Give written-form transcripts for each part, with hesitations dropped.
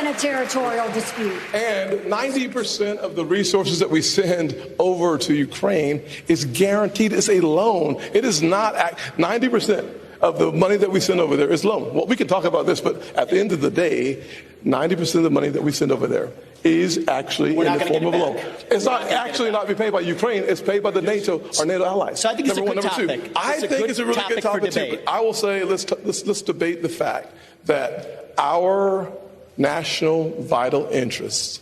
a territorial dispute. And 90% of the resources that we send over to Ukraine is guaranteed as a loan. It is not 90% of the money that we send over there is loan. Well, we can talk about this, but at the end of the day, 90% of the money that we send over there is actually in the form of a loan. It's not actually not be paid by Ukraine. It's paid by the NATO, our NATO allies. So I think it's a good topic. I think it's a really good topic too. But I will say let's debate the fact that our national vital interest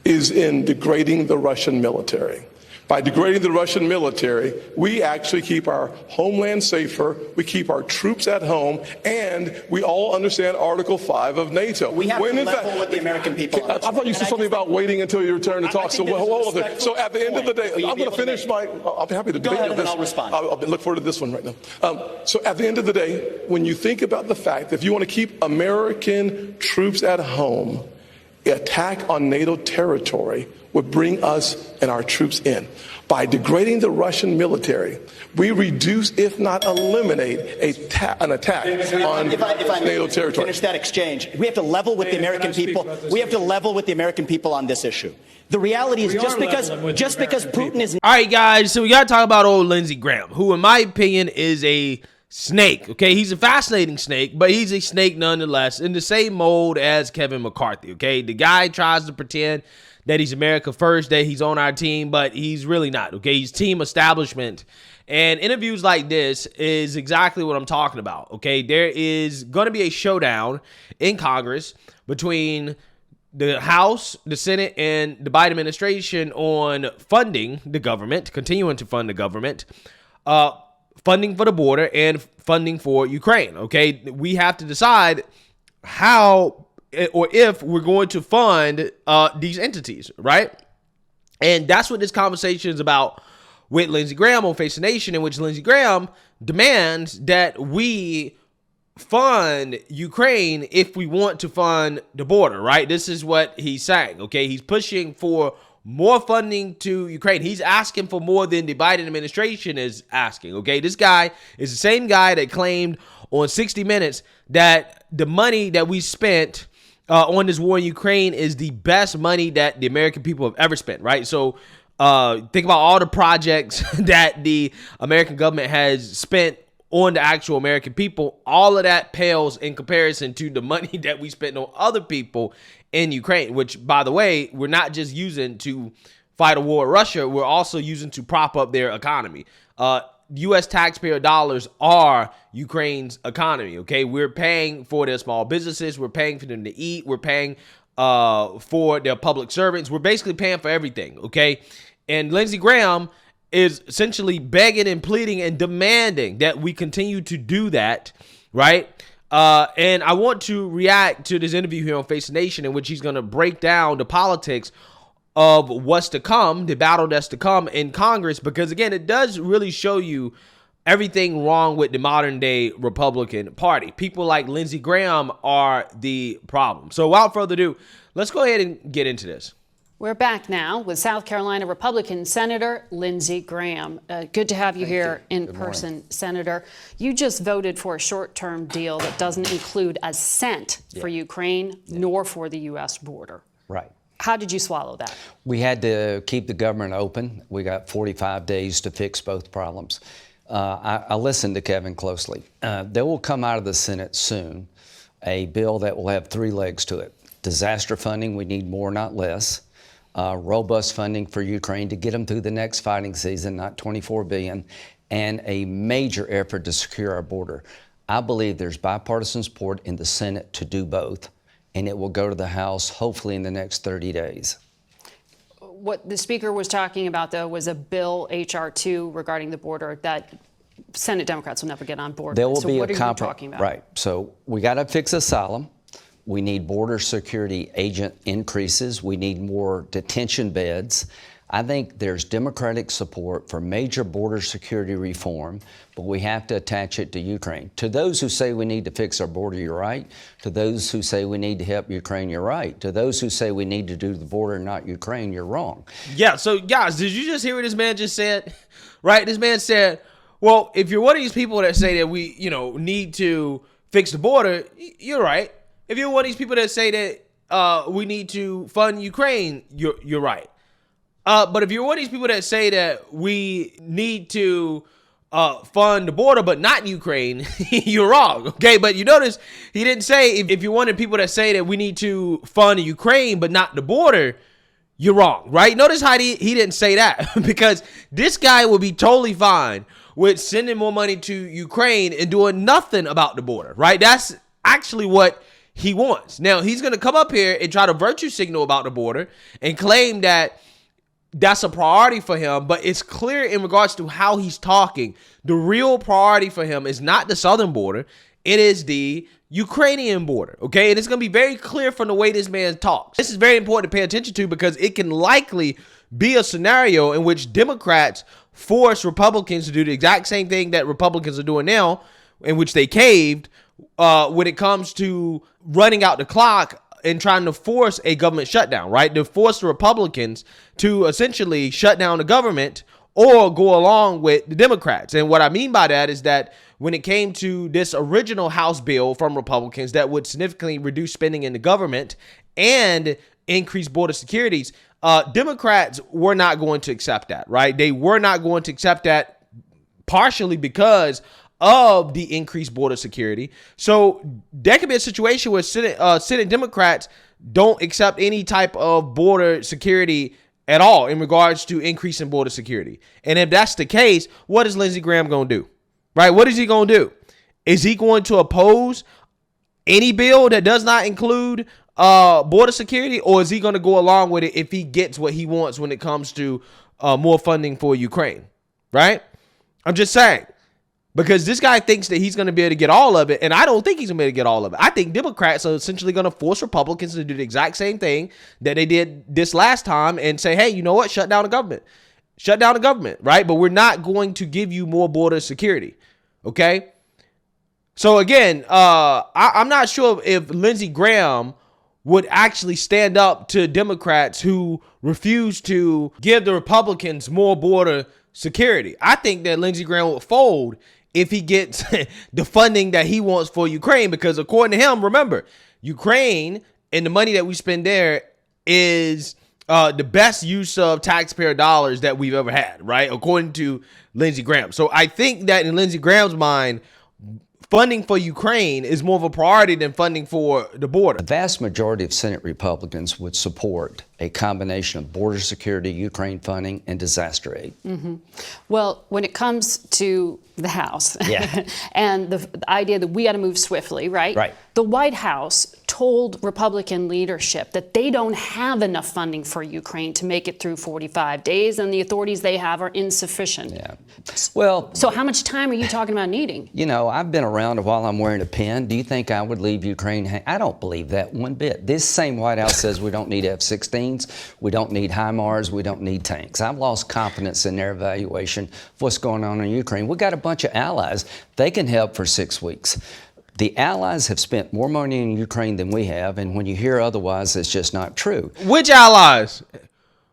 is in degrading the Russian military. By degrading the Russian military, we actually keep our homeland safer, we keep our troops at home, and we all understand Article 5 of NATO. We have to level with the American people. I thought you said something about waiting until your turn to talk. So at the end of the day, I'm going to finish I'll be happy to debate this. And I'll respond. I'll look forward to this one right now. So at the end of the day, when you think about the fact that if you want to keep American troops at home, attack on NATO territory would bring us and our troops in. By degrading the Russian military, we reduce, if not eliminate, an attack on NATO territory. Finish that exchange. We have to level with the American people. We have to level with the American people on this issue. The reality is just because Putin is... All right, guys, so we got to talk about old Lindsey Graham, who, in my opinion, is a snake. Okay, he's a fascinating snake, but he's a snake nonetheless, in the same mold as Kevin McCarthy. Okay, the guy tries to pretend that he's America first, that he's on our team, but he's really not. Okay, he's team establishment. And interviews like this is exactly what I'm talking about. Okay, there is going to be a showdown in Congress between the House, the Senate, and the Biden administration on funding the government, continuing to fund the government, funding for the border, and funding for Ukraine. Okay, we have to decide how or if we're going to fund these entities, right? And that's what this conversation is about with Lindsey Graham on Face the Nation, in which Lindsey Graham demands that we fund Ukraine if we want to fund the border, right? This is what he's saying, okay? He's pushing for more funding to Ukraine. He's asking for more than the Biden administration is asking, okay? This guy is the same guy that claimed on 60 Minutes that the money that we spent on this war in Ukraine is the best money that the American people have ever spent, right? So think about all the projects that the American government has spent on the actual American people. All of that pales in comparison to the money that we spent on other people in Ukraine, which, by the way, we're not just using to fight a war with Russia, we're also using to prop up their economy. U.S. taxpayer dollars are Ukraine's economy, okay? We're paying for their small businesses. We're paying for them to eat. We're paying for their public servants. We're basically paying for everything, okay? And Lindsey Graham is essentially begging and pleading and demanding that we continue to do that, right? And I want to react to this interview here on Face the Nation, in which he's going to break down the politics of what's to come, the battle that's to come in Congress, because again, it does really show you everything wrong with the modern day Republican Party. People like Lindsey Graham are the problem. So without further ado, let's go ahead and get into this. We're back now with South Carolina Republican Senator Lindsey Graham. Good to have you here in person, Senator. You just voted for a short-term deal that doesn't include a cent for Ukraine nor for the U.S. border. Right. How did you swallow that? We had to keep the government open. We got 45 days to fix both problems. I listened to Kevin closely. There will come out of the Senate soon a bill that will have three legs to it. Disaster funding, we need more, not less. Robust funding for Ukraine to get them through the next fighting season, not $24 billion, and a major effort to secure our border. I believe there's bipartisan support in the Senate to do both, and it will go to the House hopefully in the next 30 days. What the Speaker was talking about, though, was a bill, H.R. 2, regarding the border that Senate Democrats will never get on board. There will so be what a are you talking about? Right. So we got to fix asylum. We need border security agent increases. We need more detention beds. I think there's Democratic support for major border security reform, but we have to attach it to Ukraine. To those who say we need to fix our border, you're right. To those who say we need to help Ukraine, you're right. To those who say we need to do the border, not Ukraine, you're wrong. Yeah, so guys, did you just hear what this man just said? Right? This man said, well, if you're one of these people that say that we, need to fix the border, you're right. If you're one of these people that say that we need to fund Ukraine, you're right. But if you're one of these people that say that we need to fund the border but not Ukraine, you're wrong, okay? But you notice he didn't say, if you're one of the people that say that we need to fund Ukraine but not the border, you're wrong, right? Notice how he didn't say that because this guy will be totally fine with sending more money to Ukraine and doing nothing about the border, right? That's actually what he wants. Now, he's going to come up here and try to virtue signal about the border and claim that that's a priority for him, but it's clear in regards to how he's talking. The real priority for him is not the southern border. It is the Ukrainian border, okay? And it's going to be very clear from the way this man talks. This is very important to pay attention to because it can likely be a scenario in which Democrats force Republicans to do the exact same thing that Republicans are doing now, in which they caved when it comes to running out the clock and trying to force a government shutdown, right? To force the Republicans to essentially shut down the government or go along with the Democrats. And what I mean by that is that when it came to this original House bill from Republicans that would significantly reduce spending in the government and increase border securities, Democrats were not going to accept that, right? They were not going to accept that partially because of the increased border security. So there could be a situation where Senate Democrats don't accept any type of border security at all in regards to increasing border security. And if that's the case, what is Lindsey Graham going to do? Right? What is he going to do? Is he going to oppose any bill that does not include border security, or is he going to go along with it if he gets what he wants when it comes to more funding for Ukraine? Right? I'm just saying. Because this guy thinks that he's going to be able to get all of it, and I don't think he's going to be able to get all of it. I think Democrats are essentially going to force Republicans to do the exact same thing that they did this last time and say, hey, you know what? Shut down the government. Shut down the government, right? But we're not going to give you more border security, okay? So again, I'm not sure if Lindsey Graham would actually stand up to Democrats who refuse to give the Republicans more border security. I think that Lindsey Graham would fold if he gets the funding that he wants for Ukraine, because according to him, remember, Ukraine and the money that we spend there is the best use of taxpayer dollars that we've ever had, right? According to Lindsey Graham. So I think that in Lindsey Graham's mind, funding for Ukraine is more of a priority than funding for the border. The vast majority of Senate Republicans would support a combination of border security, Ukraine funding, and disaster aid. Mm-hmm. Well, when it comes to the House yeah. and the idea that we got to move swiftly, right? Right. The White House told Republican leadership that they don't have enough funding for Ukraine to make it through 45 days, and the authorities they have are insufficient. Yeah. Well, so how much time are you talking about needing? You know, I've been around while I'm wearing a pin. Do you think I would leave Ukraine? I don't believe that one bit. This same White House says we don't need F-16s, we don't need HIMARS, we don't need tanks. I've lost confidence in their evaluation of what's going on in Ukraine. We got a bunch of allies. They can help for 6 weeks. The allies have spent more money in Ukraine than we have, and when you hear otherwise, it's just not true. Which allies?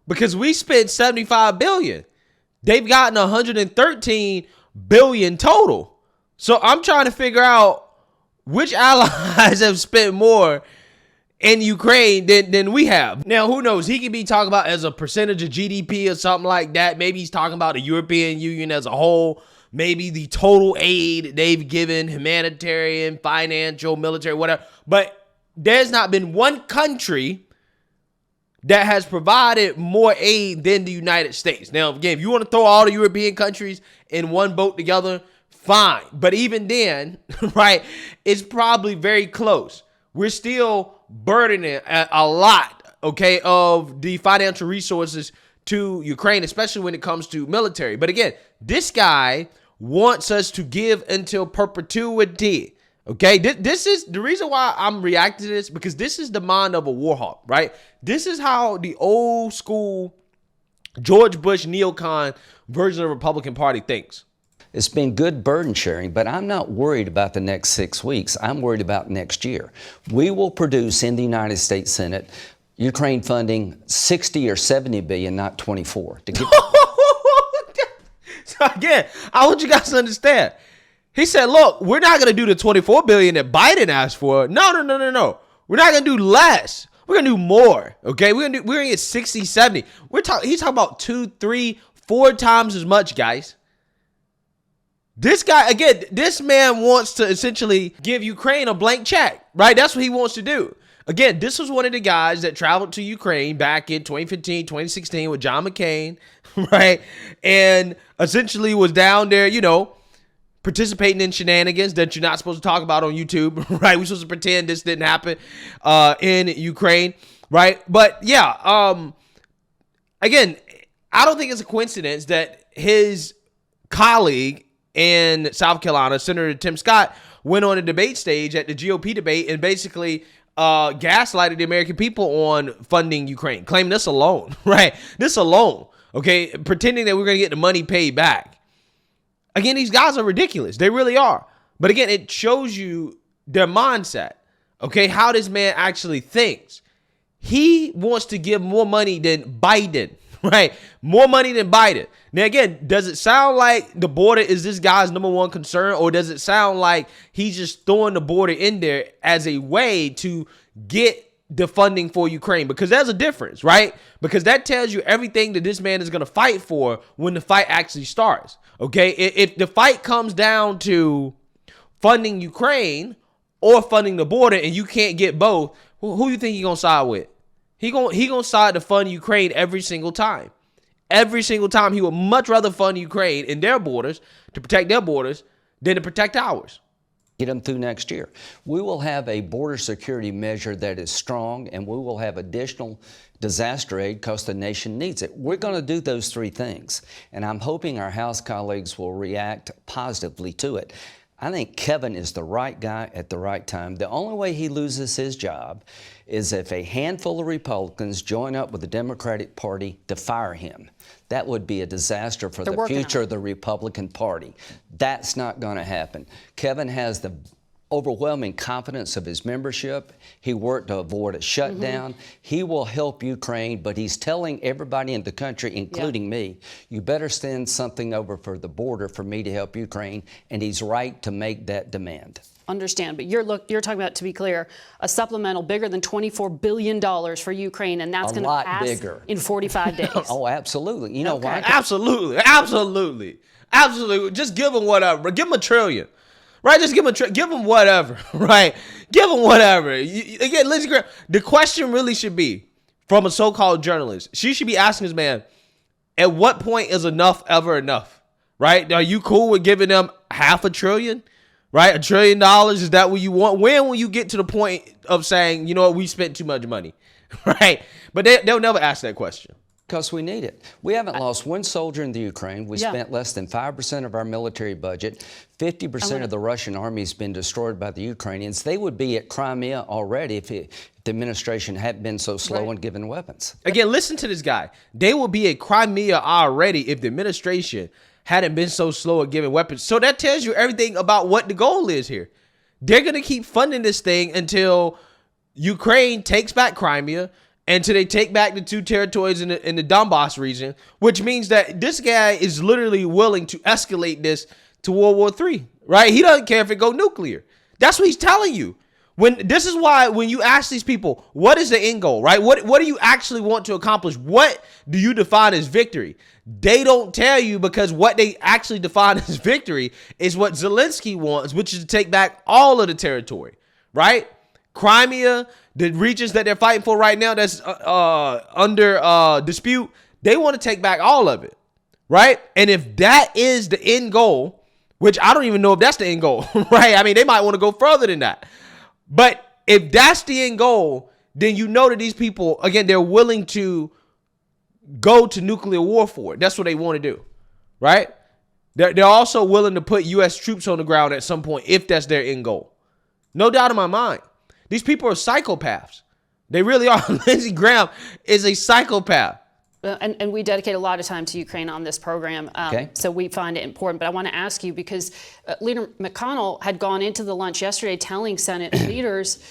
Because we spent $75 billion. They've gotten $113 billion total. So I'm trying to figure out which allies have spent more in Ukraine than we have. Now, who knows? He could be talking about as a percentage of GDP or something like that. Maybe he's talking about the European Union as a whole. Maybe the total aid they've given, humanitarian, financial, military, whatever. But there's not been one country that has provided more aid than the United States. Now, again, if you want to throw all the European countries in one boat together, fine. But even then, right, it's probably very close. We're still burdening a lot, okay, of the financial resources to Ukraine, especially when it comes to military. But again, this guy wants us to give until perpetuity. Okay, this is the reason why I'm reacting to this, because this is the mind of a war hawk, right? This is how the old school George Bush neocon version of the Republican Party thinks. It's been good burden sharing, but I'm not worried about the next 6 weeks. I'm worried about next year. We will produce in the United States Senate Ukraine funding 60 or 70 billion, not 24. So again, I want you guys to understand. He said, look, we're not going to do the $24 billion that Biden asked for. No. We're not going to do less. We're gonna do more. Okay, we're gonna get 60, 70. He's talking about 2, 3, 4 times as much, guys. This guy, again, this man wants to essentially give Ukraine a blank check, right? That's what he wants to do. Again, this was one of the guys that traveled to Ukraine back in 2015, 2016 with John McCain, right? And essentially was down there, participating in shenanigans that you're not supposed to talk about on YouTube, right? We're supposed to pretend this didn't happen in Ukraine, right? But yeah, again, I don't think it's a coincidence that his colleague in South Carolina, Senator Tim Scott, went on a debate stage at the GOP debate and basically gaslighted the American people on funding Ukraine, claiming this alone, right? This alone, okay? Pretending that we're going to get the money paid back. Again, these guys are ridiculous. They really are. But again, it shows you their mindset, okay? How this man actually thinks. He wants to give more money than Biden, right? More money than Biden. Now, again, does it sound like the border is this guy's number one concern, or does it sound like he's just throwing the border in there as a way to get the funding for Ukraine? Because there's a difference, right? Because that tells you everything that this man is going to fight for when the fight actually starts, okay? If the fight comes down to funding Ukraine or funding the border and you can't get both, who you think he's going to side with? He gonna side to fund Ukraine every single time. Every single time. He would much rather fund Ukraine and their borders to protect their borders than to protect ours. Get them through next year. We will have a border security measure that is strong, and we will have additional disaster aid because the nation needs it. We're going to do those 3 things, and I'm hoping our House colleagues will react positively to it. I think Kevin is the right guy at the right time. The only way he loses his job is if a handful of Republicans join up with the Democratic Party to fire him. That would be a disaster for the future of the Republican Party. That's not going to happen. Kevin has the overwhelming confidence of his membership. He worked to avoid a shutdown. He will help Ukraine, but he's telling everybody in the country, including me, you better send something over for the border for me to help Ukraine, and he's right to make that demand. Understand, but you're talking about, to be clear, a supplemental bigger than $24 billion for Ukraine, and that's going to pass bigger in 45 days. Oh, absolutely. You know why? Absolutely. Just give them whatever. Give them $1 trillion. Right, just give them whatever, right? Give them whatever. Again, Lindsey Graham, the question really should be, from a so-called journalist, she should be asking this man, at what point is enough ever enough, right? Are you cool with giving them $500 billion, right? $1 trillion, is that what you want? When will you get to the point of saying, you know what, we spent too much money, right? But they'll never ask that question. Because we need it. We haven't lost one soldier in the Ukraine. We spent less than 5% of our military budget. 50% of the Russian army has been destroyed by the Ukrainians. They would be at Crimea already if the administration hadn't been so slow in giving weapons. Again, listen to this guy. They would be at Crimea already if the administration hadn't been so slow at giving weapons. So that tells you everything about what the goal is here. They're going to keep funding this thing until Ukraine takes back Crimea, until they take back the 2 territories in the Donbass region, which means that this guy is literally willing to escalate this to World War III, right? He doesn't care if it go nuclear. That's what he's telling you. This is why when you ask these people, what is the end goal, right? What do you actually want to accomplish? What do you define as victory? They don't tell you, because what they actually define as victory is what Zelensky wants, which is to take back all of the territory, right? Crimea, the regions that they're fighting for right now that's under dispute, they want to take back all of it, right? And if that is the end goal, which I don't even know if that's the end goal, right? I mean, they might want to go further than that. But if that's the end goal, then you know that these people, again, they're willing to go to nuclear war for it. That's what they want to do, right? They're also willing to put U.S. troops on the ground at some point if that's their end goal. No doubt in my mind. These people are psychopaths. They really are. Lindsey Graham is a psychopath. And we dedicate a lot of time to Ukraine on this program, so we find it important. But I want to ask you, because Leader McConnell had gone into the lunch yesterday telling Senate leaders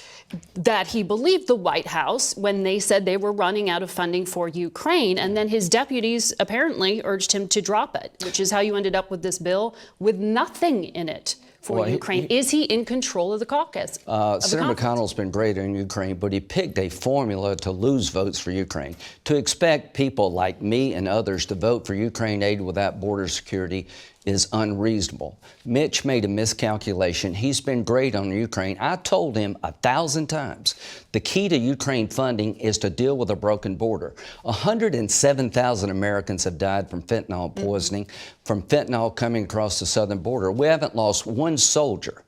that he believed the White House when they said they were running out of funding for Ukraine. And then his deputies apparently urged him to drop it, which is how you ended up with this bill with nothing in it for Ukraine. Is he in control of the caucus? Senator McConnell's been great in Ukraine, but he picked a formula to lose votes for Ukraine. To expect people like me and others to vote for Ukraine aid without border security is unreasonable. Mitch made a miscalculation. He's been great on Ukraine. I told him 1,000 times, the key to Ukraine funding is to deal with a broken border. 107,000 Americans have died from fentanyl poisoning, from fentanyl coming across the southern border. We haven't lost one soldier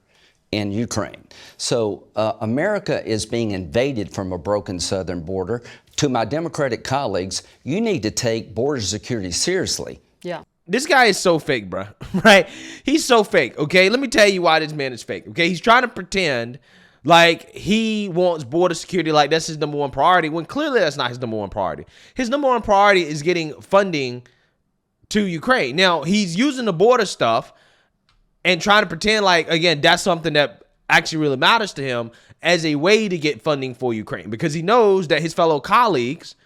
in Ukraine. So America is being invaded from a broken southern border. To my Democratic colleagues, you need to take border security seriously. Yeah. This guy is so fake, bro, right? He's so fake, okay? Let me tell you why this man is fake, okay? He's trying to pretend like he wants border security, like that's his number one priority, when clearly that's not his number one priority. His number one priority is getting funding to Ukraine. Now, he's using the border stuff and trying to pretend like, again, that's something that actually really matters to him as a way to get funding for Ukraine, because he knows that his fellow colleagues,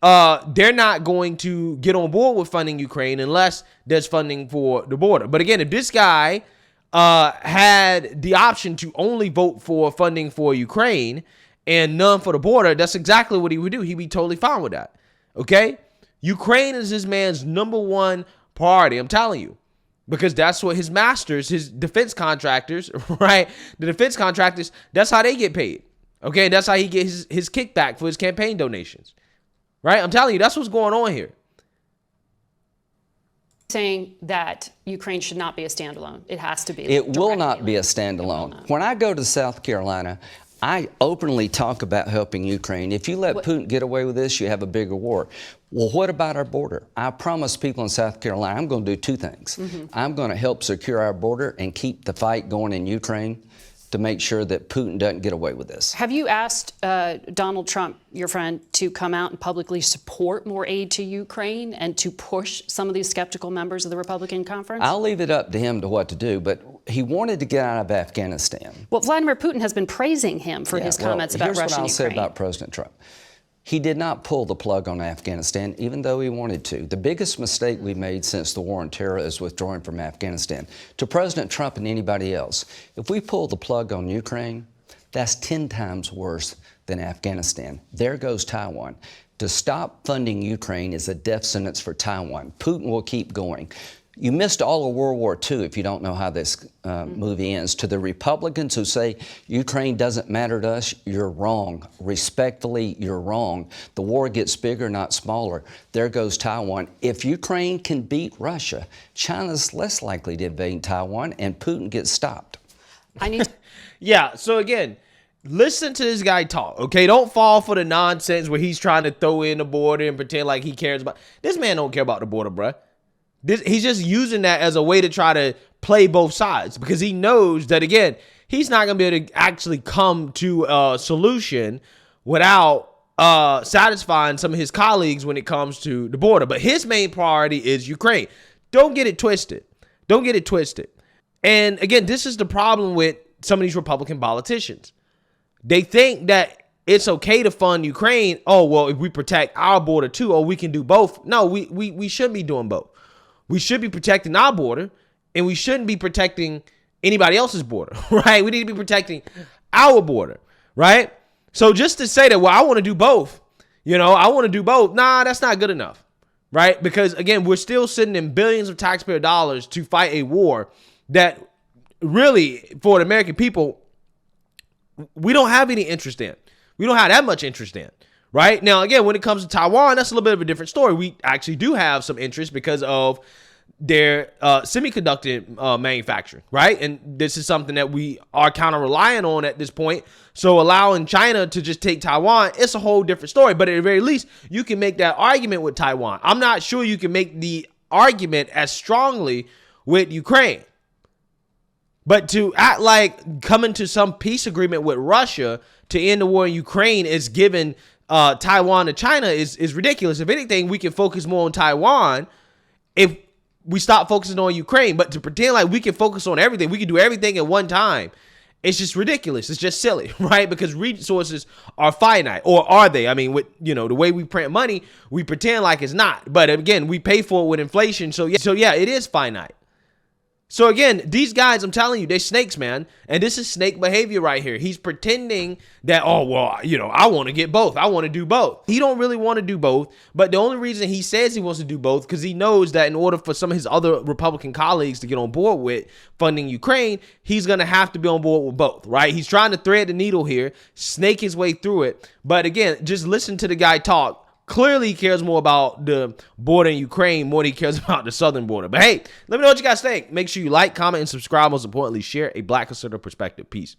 they're not going to get on board with funding Ukraine unless there's funding for the border. But again, if this guy had the option to only vote for funding for Ukraine and none for the border, that's exactly what he would do. He'd be totally fine with that. Okay? Ukraine is this man's number one priority, I'm telling you, because that's what his masters, his defense contractors, right? The defense contractors, that's how they get paid. Okay? That's how he gets his kickback for his campaign donations. Right? I'm telling you, that's what's going on here. Saying that Ukraine should not be a standalone. It has to be. It will not be a standalone. When I go to South Carolina, I openly talk about helping Ukraine. If you let Putin get away with this, you have a bigger war. Well, what about our border? I promise people in South Carolina, I'm going to do two things. I'm going to help secure our border and keep the fight going in Ukraine to make sure that Putin doesn't get away with this. Have you asked Donald Trump, your friend, to come out and publicly support more aid to Ukraine and to push some of these skeptical members of the Republican conference? I'll leave it up to him to what to do, but he wanted to get out of Afghanistan. Well, Vladimir Putin has been praising him for his comments about Russia and Ukraine. Here's what I'll say about President Trump. He did not pull the plug on Afghanistan, even though he wanted to. The biggest mistake we've made since the war on terror is withdrawing from Afghanistan. To President Trump and anybody else, if we pull the plug on Ukraine, that's 10 times worse than Afghanistan. There goes Taiwan. To stop funding Ukraine is a death sentence for Taiwan. Putin will keep going. You missed all of World War II if you don't know how this movie ends. To the Republicans who say Ukraine doesn't matter to us, you're wrong. Respectfully, you're wrong. The war gets bigger, not smaller. There goes Taiwan. If Ukraine can beat Russia, China's less likely to invade Taiwan, and Putin gets stopped. Yeah, so again, listen to this guy talk, okay? Don't fall for the nonsense where he's trying to throw in the border and pretend like he cares about. This man don't care about the border, bruh. He's just using that as a way to try to play both sides, because he knows that, again, he's not going to be able to actually come to a solution without satisfying some of his colleagues when it comes to the border. But his main priority is Ukraine. Don't get it twisted. Don't get it twisted. And again, this is the problem with some of these Republican politicians. They think that it's okay to fund Ukraine. Oh, well, if we protect our border too, or we can do both. No, we shouldn't be doing both. We should be protecting our border, and we shouldn't be protecting anybody else's border, right? We need to be protecting our border, right? So just to say that, well, I want to do both, I want to do both. Nah, that's not good enough, right? Because, again, we're still sitting in billions of taxpayer dollars to fight a war that really, for the American people, we don't have any interest in. We don't have that much interest in. Right? Now, again, when it comes to Taiwan, that's a little bit of a different story. We actually do have some interest because of their semiconductor manufacturing, right? And this is something that we are kind of relying on at this point. So allowing China to just take Taiwan, it's a whole different story. But at the very least, you can make that argument with Taiwan. I'm not sure you can make the argument as strongly with Ukraine. But to act like coming to some peace agreement with Russia to end the war in Ukraine is giving Taiwan to China is ridiculous. If anything, we can focus more on Taiwan if we stop focusing on Ukraine. But to pretend like we can focus on everything, we can do everything at one time, it's just ridiculous. It's just silly, right? Because resources are finite, or are they? I mean, with the way we print money, we pretend like it's not. But again, we pay for it with inflation. So yeah, it is finite. So again, these guys, I'm telling you, they're snakes, man. And this is snake behavior right here. He's pretending that, oh, well, I want to get both. I want to do both. He don't really want to do both. But the only reason he says he wants to do both, because he knows that in order for some of his other Republican colleagues to get on board with funding Ukraine, he's going to have to be on board with both, right? He's trying to thread the needle here, snake his way through it. But again, just listen to the guy talk. Clearly, he cares more about the border in Ukraine more than he cares about the southern border. But hey, let me know what you guys think. Make sure you like, comment, and subscribe. Most importantly, share a Black conservative perspective. Peace.